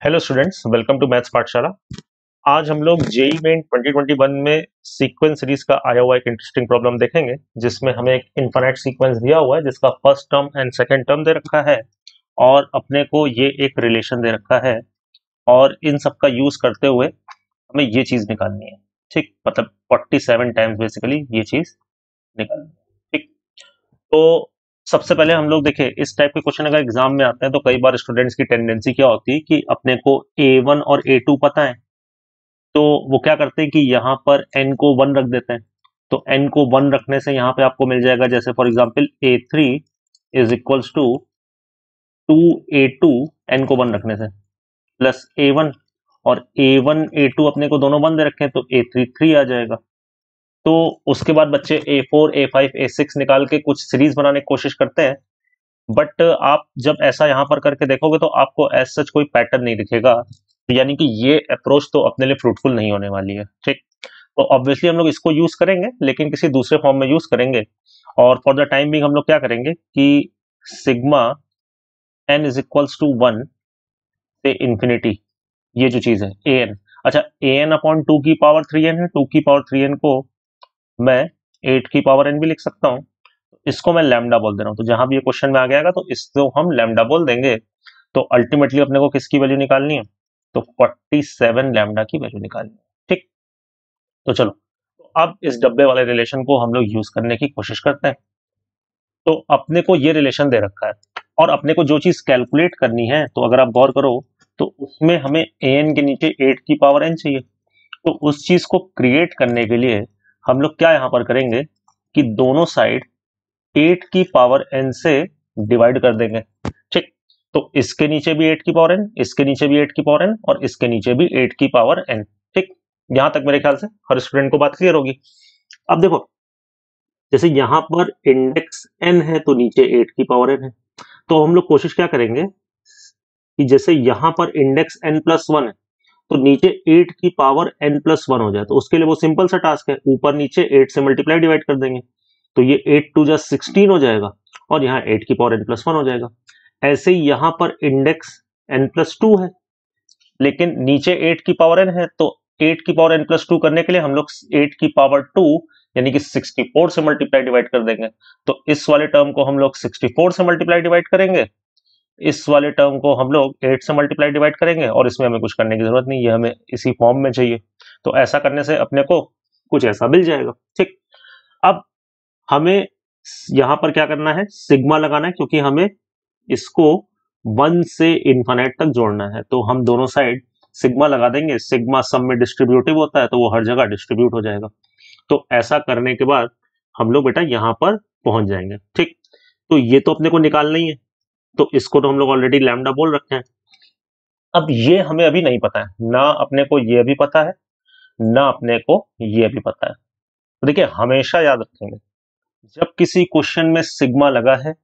Hello students, welcome to maths पाठशाला। आज हम लोग जेई मेन 2021 में सीक्वेंस सीरीज का आया हुआ एक इंटरेस्टिंग प्रॉब्लम देखेंगे, जिसमें हमें एक इनफाइनाइट सीक्वेंस दिया हुआ है जिसका first term and second term दे रखा है और अपने को ये एक रिलेशन दे रखा है और इन सब का यूज करते हुए हमें ये चीज निकालनी है। ठीक, मतलब 47 टाइम्स बेसिकली ये चीज निकालनी है। ठीक, तो सबसे पहले हम लोग देखें, इस टाइप के क्वेश्चन अगर एग्जाम में आते हैं तो कई बार स्टूडेंट्स की टेंडेंसी क्या होती है कि अपने को A1 और A2 पता है, तो वो क्या करते हैं कि यहाँ पर n को 1 रख देते हैं। तो n को 1 रखने से यहाँ पे आपको मिल जाएगा, जैसे for example A3 is equals to 2A2, n को 1 रखने से, प्लस A1, और A1 A2 अपने को दोनों 1 दे रखे हैं तो A3 3 आ जाएगा। तो उसके बाद बच्चे A4 A5 A6 निकाल के कुछ सीरीज बनाने की कोशिश करते हैं, बट आप जब ऐसा यहाँ पर करके देखोगे तो आपको एज सच कोई पैटर्न नहीं दिखेगा, यानी कि ये अप्रोच तो अपने लिए फ्रूटफुल नहीं होने वाली है। ठीक, तो ऑब्वियसली हम लोग इसको यूज करेंगे लेकिन किसी दूसरे फॉर्म में यूज करेंगे, और फॉर द टाइम बिंग हम लोग क्या करेंगे कि sigma n is equals to 1 से इंफिनिटी, ये जो चीज है an, अच्छा an अपॉन 2 की पावर 3n है, 2 की पावर 3n को मैं 8 की पावर n भी लिख सकता हूँ, इसको मैं लैम्डा बोल दे रहा हूँ। तो जहां भी ये क्वेश्चन में आ गया तो इसको हम लैम्डा बोल देंगे। तो अल्टीमेटली अपने को किसकी वैल्यू निकालनी है, तो 47 लैम्डा की वैल्यू निकालनी है। ठीक, तो चलो, तो अब इस डब्बे वाले रिलेशन को हम लोग यूज करने की कोशिश करते हैं। तो अपने को ये रिलेशन दे रखा है और अपने को जो चीज कैलकुलेट करनी है, तो अगर आप गौर करो तो उसमें हमें an के नीचे 8 की पावर n चाहिए। तो उस चीज को क्रिएट करने के लिए हम लोग क्या यहां पर करेंगे कि दोनों साइड 8 की पावर n से डिवाइड कर देंगे। ठीक, तो इसके नीचे भी 8 की पावर n, इसके नीचे भी 8 की पावर n और इसके नीचे भी 8 की पावर n। ठीक, यहां तक मेरे ख्याल से हर स्टूडेंट को बात क्लियर होगी। अब देखो, जैसे यहां पर इंडेक्स n है तो नीचे 8 की पावर n है, तो हम लोग कोशिश क्या करेंगे कि जैसे यहां पर इंडेक्स n प्लस 1 है तो नीचे 8 की पावर n प्लस 1 हो जाए, तो उसके लिए वो सिंपल सा टास्क है, ऊपर नीचे 8 से मल्टीप्लाई डिवाइड कर देंगे, तो ये 8 टू जा 16 हो जाएगा और यहाँ 8 की पावर n प्लस 1 हो जाएगा। ऐसे ही यहाँ पर इंडेक्स n प्लस 2 है लेकिन नीचे 8 की पावर n है, तो 8 की पावर n प्लस 2 करने के लिए हम लोग 8 की पावर 2 यानी कि 64 से मल्टीप्लाई डिवाइड कर देंगे। तो इस वाले टर्म को हम लोग 64 से मल्टीप्लाई डिवाइड करेंगे, इस वाले टर्म को हम लोग 8 से मल्टीप्लाई डिवाइड करेंगे, और इसमें हमें कुछ करने की जरूरत नहीं, ये हमें इसी फॉर्म में चाहिए। तो ऐसा करने से अपने को कुछ ऐसा मिल जाएगा। ठीक, अब हमें यहां पर क्या करना है, सिग्मा लगाना है, क्योंकि हमें इसको 1 से इन्फिनिट तक जोड़ना है। तो हम दोनों साइड सिग्मा लगा देंगे, सिग्मा सम में डिस्ट्रीब्यूटिव होता है तो वो हर जगह डिस्ट्रीब्यूट हो जाएगा। तो ऐसा करने के बाद हम लोग बेटा यहां पर पहुंच जाएंगे। ठीक, तो ये तो अपने को निकालना ही है, तो इसको तो हम लोग ऑलरेडी लैम्डा बोल रखे हैं। अब ये हमें अभी नहीं पता है, ना अपने को ये भी पता है ना अपने को ये भी पता है। तो देखिए, हमेशा याद रखेंगे जब किसी क्वेश्चन में सिग्मा लगा है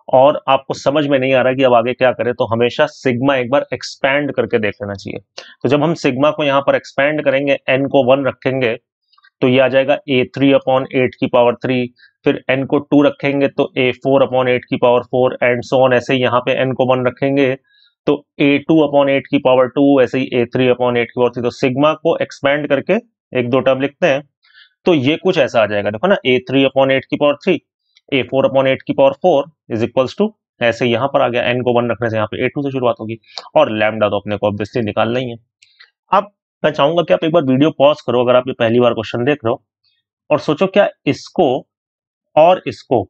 और आपको समझ में नहीं आ रहा कि अब आगे क्या करें, तो हमेशा सिग्मा एक बार एक्सपैंड करके देख लेना चाहिए। तो जब हम सिग्मा को यहाँ पर एक्सपैंड करेंगे, n को 1 रखेंगे तो ये आ जाएगा A3 अपॉन 8 की पावर 3, फिर n को 2 रखेंगे तो A4 अपॉन 8 की पावर 4 एंड सो ऑन। ऐसे ही यहाँ पे n को 1 रखेंगे तो A2 अपॉन 8 की पावर 2, ऐसे ही A3 अपॉन 8 की पावर 3। तो सिग्मा को एक्सपैंड करके एक दो टर्म लिखते हैं तो ये कुछ ऐसा आ जाएगा, देखो ना, A3 अपॉन 8 की पावर 3, A4 अपॉन 8 की पावर 4 इज इक्वल्स टू, ऐसे यहाँ पर आ गया, n को 1 रखने से यहाँ पे A2 से शुरुआत होगी, और लैम्डा तो अपने को ऑब्वियसली निकालना ही है। अब मैं चाहूंगा कि आप एक बार वीडियो पॉज करो अगर आप ये पहली बार क्वेश्चन देख रहे हो, और सोचो क्या इसको और इसको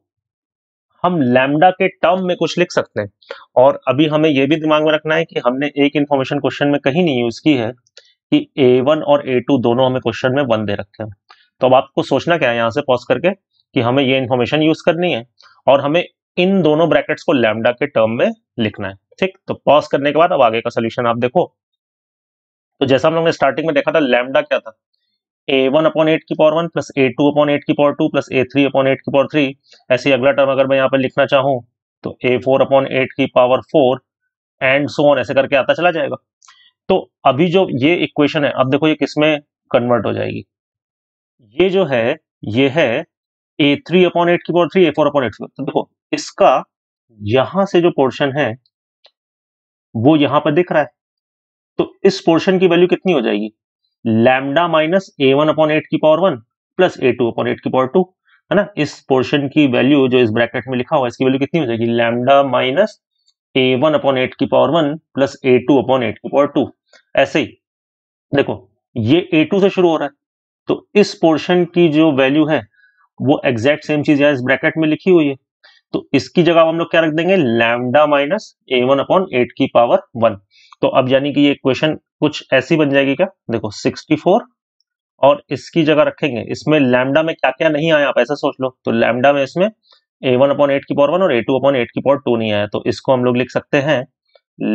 हम लैम्डा के टर्म में कुछ लिख सकते हैं। और अभी हमें यह भी दिमाग में रखना है कि हमने एक इंफॉर्मेशन क्वेश्चन में कहीं नहीं यूज की है कि A1 और A2 दोनों हमें क्वेश्चन में 1 दे रखे हैं। तो अब आपको सोचना क्या है यहां से पॉज करके कि हमें ये इंफॉर्मेशन यूज करनी है और हमें इन दोनों ब्रैकेट्स को लैम्डा के टर्म में लिखना है। ठीक, तो पॉज करने के बाद अब आगे का सोल्यूशन आप देखो। तो जैसा हम लोग ने स्टार्टिंग में देखा था, लैम्डा क्या था, A1 अपॉन 8 की पावर 1 प्लस A2 अपॉन 8 की पावर 2 प्लस A3 अपॉन 8 की पावर 3। ऐसे अगला टर्म अगर मैं यहाँ पर लिखना चाहूं तो A4 अपॉन 8 की पावर 4 एंड सो ऑन, ऐसे करके आता चला जाएगा। तो अभी जो ये इक्वेशन है, अब देखो ये किसमें कन्वर्ट हो जाएगी, ये जो है ये है A3 अपॉन 8 की पावर 3 A4 अपॉन 8 की पावर। तो देखो इसका यहां से जो पोर्शन है वो यहां पर दिख रहा है, तो इस पोर्शन की वैल्यू कितनी हो जाएगी, लैम्डा माइनस A1 अपॉन 8 की पावर 1 प्लस A2 अपॉन 8 की पावर 2, है ना। इस पोर्शन की वैल्यू जो इस ब्रैकेट में लिखा हुआ है इसकी वैल्यू कितनी हो जाएगी, लैम्डा माइनस A1 अपॉन 8 की पावर 1 प्लस A2 अपॉन 8 की पावर 2। ऐसे ही देखो ये A2 से शुरू हो रहा है, तो इस पोर्शन की जो वैल्यू है वो एग्जैक्ट सेम चीज है इस ब्रैकेट में लिखी हुई है, तो इसकी जगह हम लोग क्या रख देंगे, लैम्डा माइनस A1 अपॉन 8 की पावर 1। तो अब यानी कि ये इक्वेशन कुछ ऐसी बन जाएगी क्या, देखो 64 और इसकी जगह रखेंगे, इसमें लैम्डा में क्या क्या नहीं आया आप ऐसा सोच लो, तो लैम्डा में इसमें A1 अपॉन 8 की पावर 1 और A2 अपॉन 8 की पावर 2 नहीं आया, तो इसको हम लोग लिख सकते हैं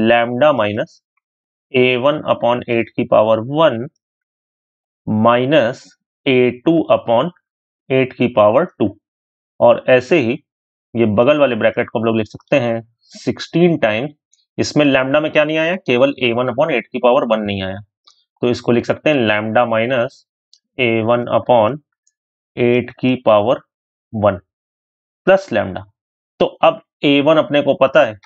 लैम्डा माइनस A1 अपॉन 8 की पावर 1 माइनस A2 अपॉन 8 की पावर 2। और ऐसे ही ये बगल वाले ब्रैकेट को हम लोग लिख सकते हैं 16 टाइम्स, इसमें लैम्डा में क्या नहीं आया, केवल A1 अपॉन 8 की पावर 1 नहीं आया, तो इसको लिख सकते हैं लैम्डा माइनस A1 अपॉन 8 की पावर 1 प्लस लैम्डा। तो अब A1 अपने को पता है,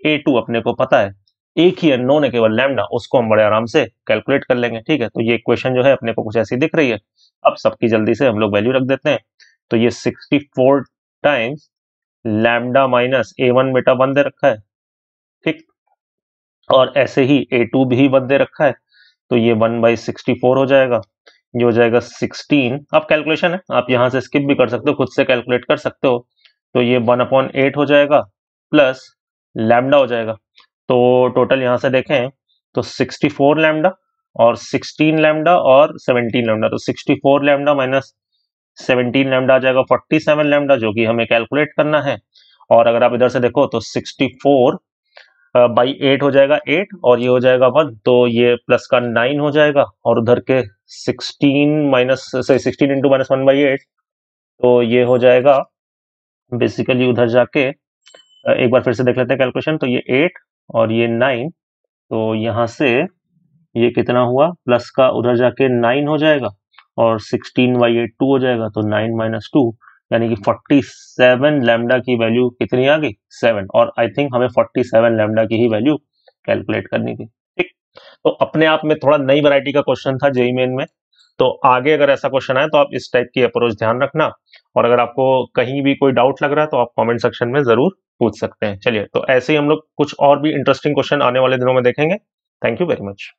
A2 अपने को पता है, एक ही अननोन है केवल लैम्डा, उसको हम बड़े आराम से कैलकुलेट कर लेंगे, ठीक है। तो ये इक्वेशन जो है अपने को कुछ ऐसी दिख रही है, अब सबकी जल्दी से हम लोग वैल्यू रख देते हैं, तो ये 64 टाइम्स लैम्डा माइनस A1 बेटा 1 दे रखा है, ठीक, और ऐसे ही A2 भी 1 दे रखा है, तो ये 1/64 हो जाएगा, ये हो जाएगा 16। अब कैलकुलेशन है, आप यहां से स्किप भी कर सकते हो, खुद से कैलकुलेट कर सकते हो, तो ये 1/8 हो जाएगा प्लस लैम्डा हो जाएगा, तो टोटल यहां से देखें तो 64 लैम्डा और 16 लैम्डा और 17 लैम्डा, तो 64 लैम्डा माइनस 17 लैम्डा आ जाएगा 47 लैम्डा, जो कि हमें कैलकुलेट करना है। और अगर आप इधर से देखो तो 64 बाई 8 हो जाएगा 8 और ये हो जाएगा 1, तो ये प्लस का 9 हो जाएगा, और उधर के 16 इंटू माइनस 1/8, तो ये हो जाएगा बेसिकली उधर जाके एक बार फिर से देख लेते हैं कैलकुलेशन, तो ये 8 और ये 9, तो यहाँ से ये कितना हुआ, प्लस का उधर जाके 9 हो जाएगा और 16/8 2 हो जाएगा, तो 9 माइनस 2 यानी कि 47 लैम्डा की वैल्यू कितनी आ गई, 7, और आई थिंक हमें 47 लैम्डा की ही वैल्यू कैलकुलेट करनी थी, ठीक। तो अपने आप में थोड़ा नई वैरायटी का क्वेश्चन था जेईई मेन में, तो आगे अगर ऐसा क्वेश्चन आए तो आप इस टाइप की अप्रोच ध्यान रखना, और अगर आपको कहीं भी कोई डाउट लग रहा है तो आप कमेंट सेक्शन में जरूर पूछ सकते हैं। चलिए, तो ऐसे ही हम लोग कुछ और भी इंटरेस्टिंग क्वेश्चन आने वाले दिनों में देखेंगे। Thank you very much.